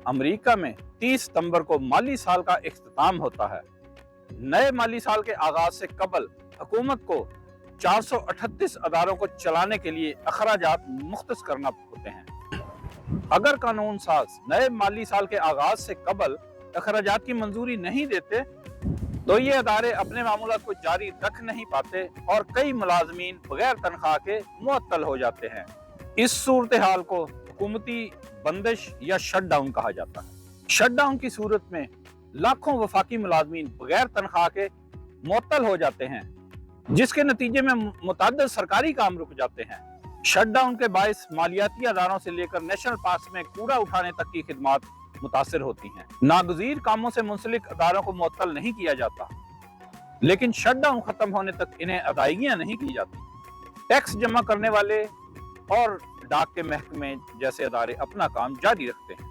America में 30 सितंबर को माली साल का इख्तिताम होता है। नए माली साल के आगाज से कबल हुकूमत को 438 अदारों को चलाने के लिए अखराजात मुख्तस करना होते हैं। अगर कानून साज नए माली साल के आगाज से कबल अखराजात की मंजूरी नहीं देते तो ये अदारे अपने मामूलात को जारी रख नहीं पाते और कई मुलाजमीन बगैर तनख्वाह के मुअत्तल हो जाते हैं। इस सूरत हाल को हुकूमती बंदिश या शट डाउन कहा जाता है। शट डाउन की सूरत में लाखों वफाकी मुलाजमीन बगैर तनख्वाह के मुअत्तल हो जाते हैं, जिसके नतीजे में मुतअद्दिद सरकारी काम रुक जाते हैं। शट डाउन के बायस मालियाती अदारों से लेकर नेशनल पार्क में कूड़ा उठाने तक की खिदमात मुतासिर होती हैं। नागजीर कामों से मुंसलिक अदारों को मुअत्तल नहीं किया जाता, लेकिन शट डाउन खत्म होने तक इन्हें अदायगियां नहीं की जाती। टैक्स जमा करने वाले और डाक के महकमे जैसे अदारे अपना काम जारी रखते हैं।